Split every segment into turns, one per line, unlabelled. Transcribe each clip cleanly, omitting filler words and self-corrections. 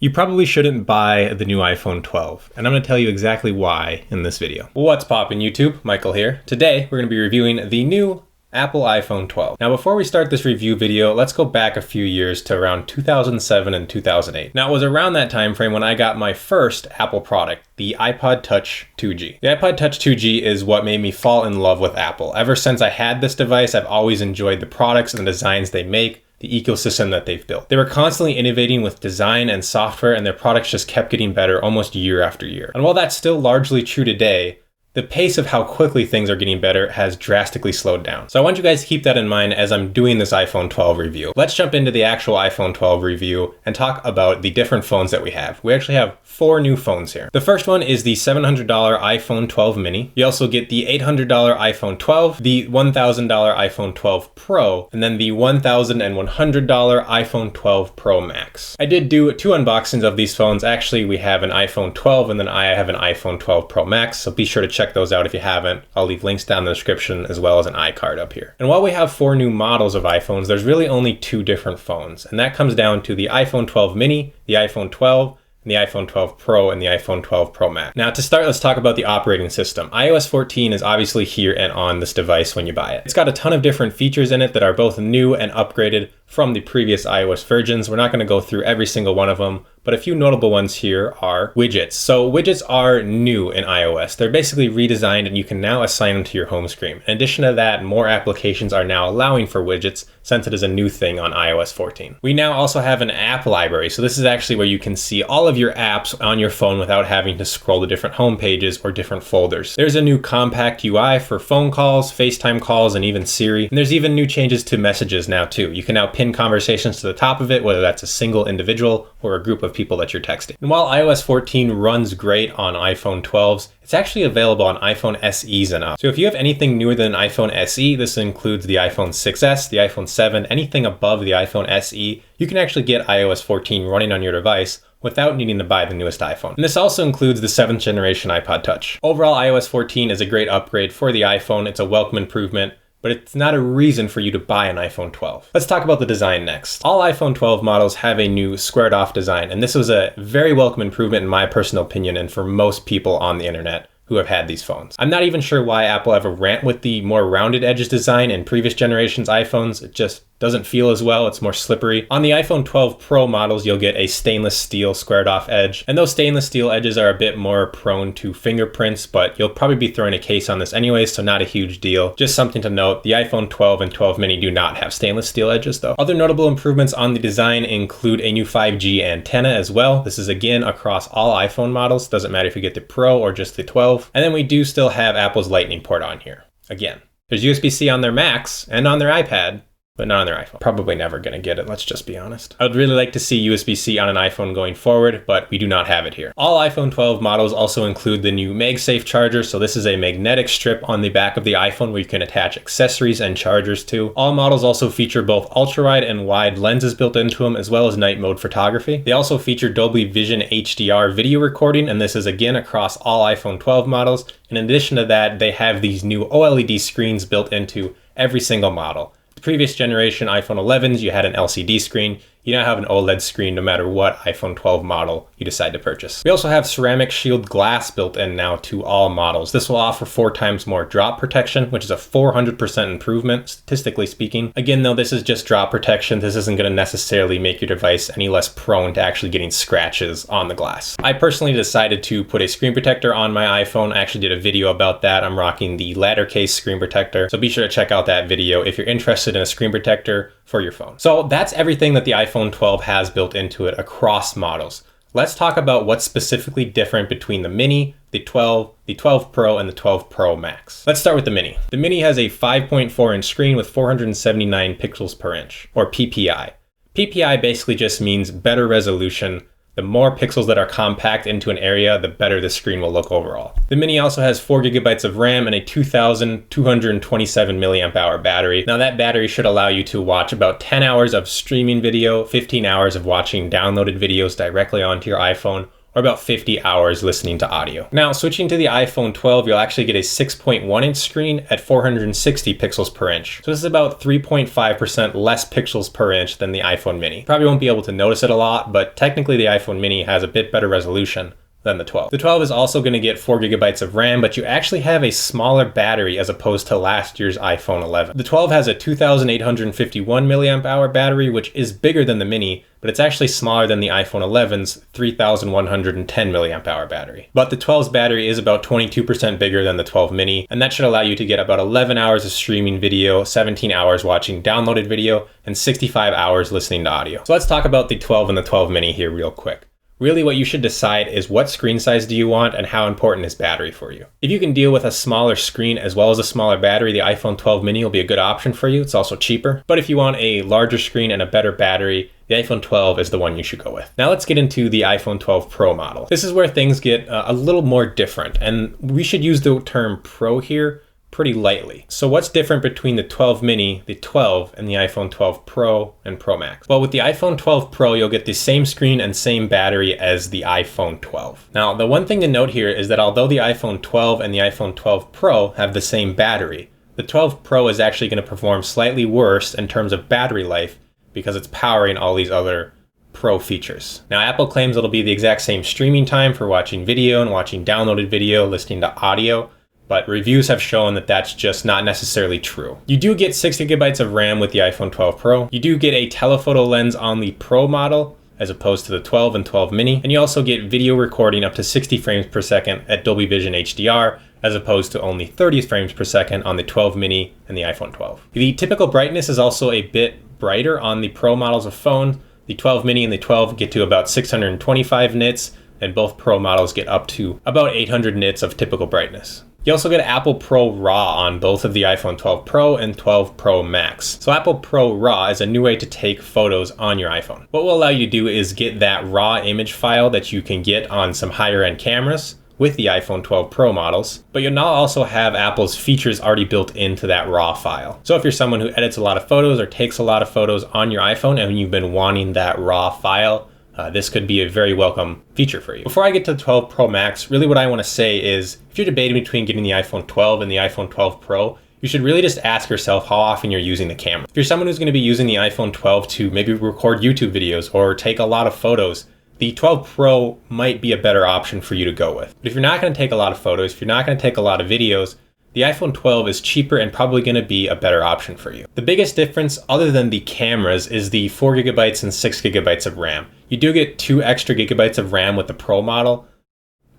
You probably shouldn't buy the new iPhone 12, and I'm going to tell you exactly why in this video. What's poppin' YouTube? Michael here. Today, we're going to be reviewing the new Apple iPhone 12. Now, before we start this review video, let's go back a few years to around 2007 and 2008. Now, it was around that time frame when I got my first Apple product, the iPod Touch 2G. The iPod Touch 2G is what made me fall in love with Apple. Ever since I had this device, I've always enjoyed the products and the designs they make, the ecosystem that they've built. They were constantly innovating with design and software, and their products just kept getting better almost year after year. And while that's still largely true today, the pace of how quickly things are getting better has drastically slowed down. So I want you guys to keep that in mind as I'm doing this iPhone 12 review. Let's jump into the actual iPhone 12 review and talk about the different phones that we have. We actually have 4 new phones here. The first one is the $700 iPhone 12 mini. You also get the $800 iPhone 12, the $1,000 iPhone 12 Pro, and then the $1,100 iPhone 12 Pro Max. I did do 2 unboxings of these phones. Actually, we have an iPhone 12 and then I have an iPhone 12 Pro Max, so be sure to check those out if you haven't. I'll leave links down in the description as well as an iCard up here. And while we have 4 new models of iPhones, there's really only 2 different phones, and that comes down to the iPhone 12 mini, the iPhone 12, and the iPhone 12 Pro and the iPhone 12 Pro Max. Now to start, let's talk about the operating system. iOS 14 is obviously here and on this device when you buy it. It's got a ton of different features in it that are both new and upgraded from the previous iOS versions. We're not going to go through every single one of them, but a few notable ones here are widgets. So widgets are new in iOS. They're basically redesigned and you can now assign them to your home screen. In addition to that, more applications are now allowing for widgets since it is a new thing on iOS 14. We now also have an app library. So this is actually where you can see all of your apps on your phone without having to scroll to different home pages or different folders. There's a new compact UI for phone calls, FaceTime calls, and even Siri. And there's even new changes to messages now too. You can now pin conversations to the top of it, whether that's a single individual or a group of people that you're texting. And while iOS 14 runs great on iPhone 12s, it's actually available on iPhone SEs and up. So if you have anything newer than an iPhone SE, this includes the iPhone 6s, the iPhone 7, anything above the iPhone SE, you can actually get iOS 14 running on your device without needing to buy the newest iPhone. And this also includes the 7th generation iPod Touch. Overall, iOS 14 is a great upgrade for the iPhone. It's a welcome improvement, but it's not a reason for you to buy an iPhone 12. Let's talk about the design next. All iPhone 12 models have a new squared off design, and this was a very welcome improvement in my personal opinion and for most people on the internet who have had these phones. I'm not even sure why Apple ever went with the more rounded edges design in previous generations iPhones. It just doesn't feel as well, it's more slippery. On the iPhone 12 Pro models, you'll get a stainless steel squared off edge. And those stainless steel edges are a bit more prone to fingerprints, but you'll probably be throwing a case on this anyway, so not a huge deal. Just something to note, the iPhone 12 and 12 mini do not have stainless steel edges though. Other notable improvements on the design include a new 5G antenna as well. This is again across all iPhone models, doesn't matter if you get the Pro or just the 12. And then we do still have Apple's Lightning port on here. Again, there's USB-C on their Macs and on their iPad, but not on their iPhone. Probably never gonna get it, let's just be honest. I would really like to see USB-C on an iPhone going forward, but we do not have it here. All iPhone 12 models also include the new Magsafe Charger, so this is a magnetic strip on the back of the iPhone where you can attach accessories and chargers to. All models also feature both ultra-wide and wide lenses built into them, as well as night mode photography. They also feature Dolby Vision HDR video recording, and this is again across all iPhone 12 models. In addition to that, they have these new OLED screens built into every single model. Previous generation iPhone 11s, you had an LCD screen. You now have an OLED screen no matter what iPhone 12 model you decide to purchase. We also have ceramic shield glass built in now to all models. This will offer 4 times more drop protection, which is a 400% improvement, statistically speaking. Again, though, this is just drop protection. This isn't going to necessarily make your device any less prone to actually getting scratches on the glass. I personally decided to put a screen protector on my iPhone. I actually did a video about that. I'm rocking the ladder case screen protector, so be sure to check out that video if you're interested in a screen protector for your phone. So that's everything that the iPhone 12 has built into it across models. Let's talk about what's specifically different between the Mini, the 12 Pro, and the 12 Pro Max. Let's start with the Mini. The Mini has a 5.4 inch screen with 479 pixels per inch, or PPI. PPI basically just means better resolution. The more pixels that are compact into an area, the better the screen will look overall. The Mini also has 4 gigabytes of RAM and a 2,227 milliamp hour battery. Now that battery should allow you to watch about 10 hours of streaming video, 15 hours of watching downloaded videos directly onto your iPhone, or about 50 hours listening to audio. Now, switching to the iPhone 12, you'll actually get a 6.1-inch screen at 460 pixels per inch. So this is about 3.5% less pixels per inch than the iPhone mini. Probably won't be able to notice it a lot, but technically the iPhone mini has a bit better resolution than the 12. The 12 is also going to get 4 gigabytes of RAM, but you actually have a smaller battery as opposed to last year's iPhone 11. The 12 has a 2,851 milliamp hour battery, which is bigger than the mini, but it's actually smaller than the iPhone 11's 3,110 milliamp hour battery. But the 12's battery is about 22% bigger than the 12 mini, and that should allow you to get about 11 hours of streaming video, 17 hours watching downloaded video, and 65 hours listening to audio. So let's talk about the 12 and the 12 mini here real quick. Really what you should decide is what screen size do you want and how important is battery for you. If you can deal with a smaller screen as well as a smaller battery, the iPhone 12 mini will be a good option for you. It's also cheaper. But if you want a larger screen and a better battery, the iPhone 12 is the one you should go with. Now let's get into the iPhone 12 Pro model. This is where things get a little more different, and we should use the term Pro here pretty lightly. So what's different between the 12 mini, the 12, and the iPhone 12 Pro and Pro Max? Well, with the iPhone 12 Pro, you'll get the same screen and same battery as the iPhone 12. Now, the one thing to note here is that although the iPhone 12 and the iPhone 12 Pro have the same battery, the 12 Pro is actually going to perform slightly worse in terms of battery life because it's powering all these other Pro features. Now, Apple claims it'll be the exact same streaming time for watching video and watching downloaded video, listening to audio, but reviews have shown that that's just not necessarily true. You do get 6 gigabytes of RAM with the iPhone 12 Pro. You do get a telephoto lens on the Pro model as opposed to the 12 and 12 mini. And you also get video recording up to 60 frames per second at Dolby Vision HDR as opposed to only 30 frames per second on the 12 mini and the iPhone 12. The typical brightness is also a bit brighter on the Pro models of phone. The 12 mini and the 12 get to about 625 nits, and both Pro models get up to about 800 nits of typical brightness. You also get Apple Pro RAW on both of the iPhone 12 Pro and 12 Pro Max. So Apple Pro RAW is a new way to take photos on your iPhone. What will allow you to do is get that raw image file that you can get on some higher end cameras with the iPhone 12 Pro models, but you'll now also have Apple's features already built into that raw file. So if you're someone who edits a lot of photos or takes a lot of photos on your iPhone and you've been wanting that raw file, this could be a very welcome feature for you. Before I get to the 12 Pro Max, really what I want to say is if you're debating between getting the iPhone 12 and the iPhone 12 Pro, you should really just ask yourself how often you're using the camera. If you're someone who's going to be using the iPhone 12 to maybe record YouTube videos or take a lot of photos, the 12 Pro might be a better option for you to go with. But if you're not going to take a lot of photos, if you're not going to take a lot of videos, the iPhone 12 is cheaper and probably going to be a better option for you. The biggest difference other than the cameras is the 4 gigabytes and 6 gigabytes of RAM. You do get 2 extra gigabytes of RAM with the Pro model,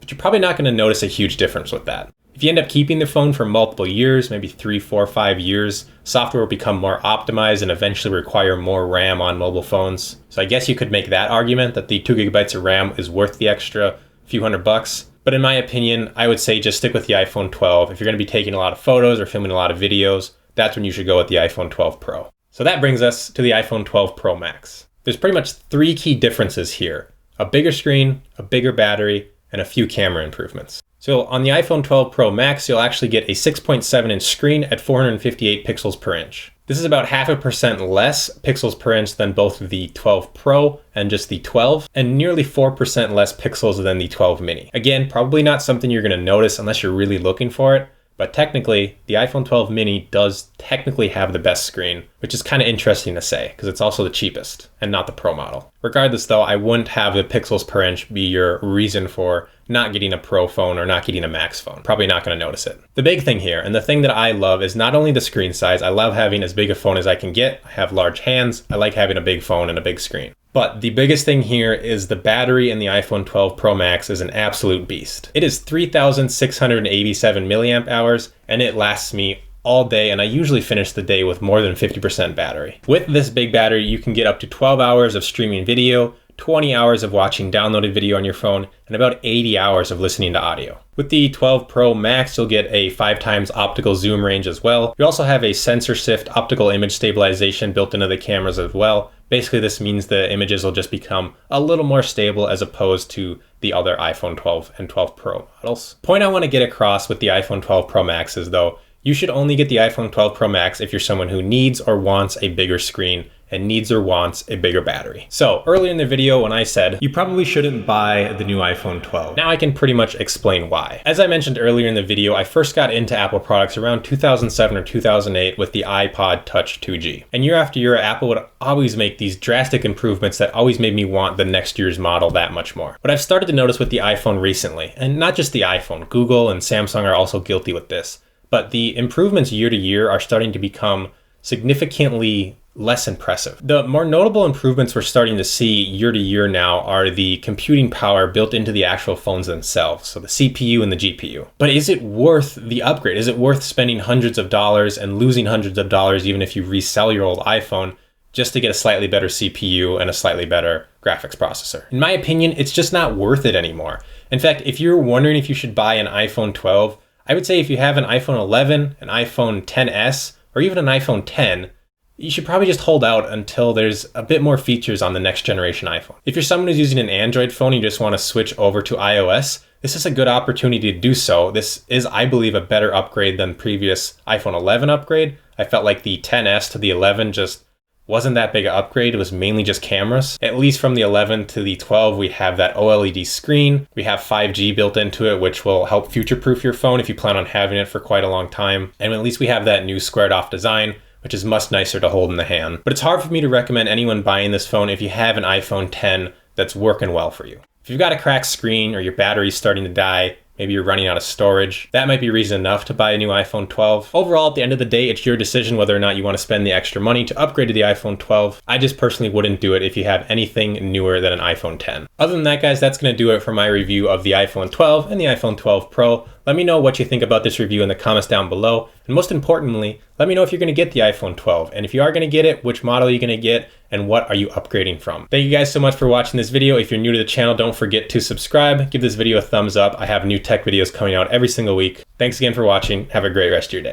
but you're probably not going to notice a huge difference with that. If you end up keeping the phone for multiple years, maybe 3, 4, 5 years, software will become more optimized and eventually require more RAM on mobile phones. So I guess you could make that argument that the 2 gigabytes of RAM is worth the extra few $100. But in my opinion, I would say just stick with the iPhone 12. If you're going to be taking a lot of photos or filming a lot of videos, that's when you should go with the iPhone 12 Pro. So that brings us to the iPhone 12 Pro Max. There's pretty much 3 key differences here: a bigger screen, a bigger battery, and a few camera improvements. So on the iPhone 12 Pro Max, you'll actually get a 6.7-inch screen at 458 pixels per inch. This is about 0.5% less pixels per inch than both the 12 Pro and just the 12, and nearly 4% less pixels than the 12 mini. Again, probably not something you're going to notice unless you're really looking for it, but technically, the iPhone 12 mini does technically have the best screen, which is kind of interesting to say because it's also the cheapest and not the Pro model. Regardless though, I wouldn't have the pixels per inch be your reason for not getting a Pro phone or not getting a Max phone. Probably not going to notice it. The big thing here, and the thing that I love, is not only the screen size. I love having as big a phone as I can get. I have large hands. I like having a big phone and a big screen. But the biggest thing here is the battery in the iPhone 12 Pro Max is an absolute beast. It is 3,687 milliamp hours, and it lasts me all day, and I usually finish the day with more than 50% battery. With this big battery, you can get up to 12 hours of streaming video, 20 hours of watching downloaded video on your phone, and about 80 hours of listening to audio. With the 12 Pro Max, you'll get a 5x optical zoom range as well. You also have a sensor shift optical image stabilization built into the cameras as well. Basically, this means the images will just become a little more stable as opposed to the other iPhone 12 and 12 Pro models. Point I want to get across with the iPhone 12 Pro Max is though, you should only get the iPhone 12 Pro Max if you're someone who needs or wants a bigger screen and needs or wants a bigger battery. So earlier in the video when I said you probably shouldn't buy the new iPhone 12, now I can pretty much explain why. As I mentioned earlier in the video, I first got into Apple products around 2007 or 2008 with the iPod Touch 2G. And year after year, Apple would always make these drastic improvements that always made me want the next year's model that much more. But I've started to notice with the iPhone recently, and not just the iPhone, Google and Samsung are also guilty with this, but the improvements year to year are starting to become significantly less impressive. The more notable improvements we're starting to see year to year now are the computing power built into the actual phones themselves, so the CPU and the GPU. But is it worth the upgrade? Is it worth spending hundreds of dollars and losing hundreds of dollars even if you resell your old iPhone just to get a slightly better CPU and a slightly better graphics processor? In my opinion, it's just not worth it anymore. In fact, if you're wondering if you should buy an iPhone 12, I would say if you have an iPhone 11, an iPhone XS, or even an iPhone 10, you should probably just hold out until there's a bit more features on the next generation iPhone. If you're someone who's using an Android phone and you just want to switch over to iOS, this is a good opportunity to do so. This is, I believe, a better upgrade than previous iPhone 11 upgrade. I felt like the XS to the 11 just wasn't that big an upgrade. It was mainly just cameras. At least from the 11 to the 12, we have that OLED screen. We have 5G built into it, which will help future-proof your phone if you plan on having it for quite a long time. And at least we have that new squared-off design, which is much nicer to hold in the hand. But it's hard for me to recommend anyone buying this phone if you have an iPhone 10 that's working well for you. If you've got a cracked screen or your battery's starting to die, maybe you're running out of storage, that might be reason enough to buy a new iPhone 12. Overall, at the end of the day, it's your decision whether or not you want to spend the extra money to upgrade to the iPhone 12. I just personally wouldn't do it if you have anything newer than an iPhone 10. Other than that, guys, that's going to do it for my review of the iPhone 12 and the iPhone 12 Pro. Let me know what you think about this review in the comments down below. And most importantly, let me know if you're going to get the iPhone 12. And if you are going to get it, which model are you going to get and what are you upgrading from? Thank you guys so much for watching this video. If you're new to the channel, don't forget to subscribe. Give this video a thumbs up. I have new tech videos coming out every single week. Thanks again for watching. Have a great rest of your day.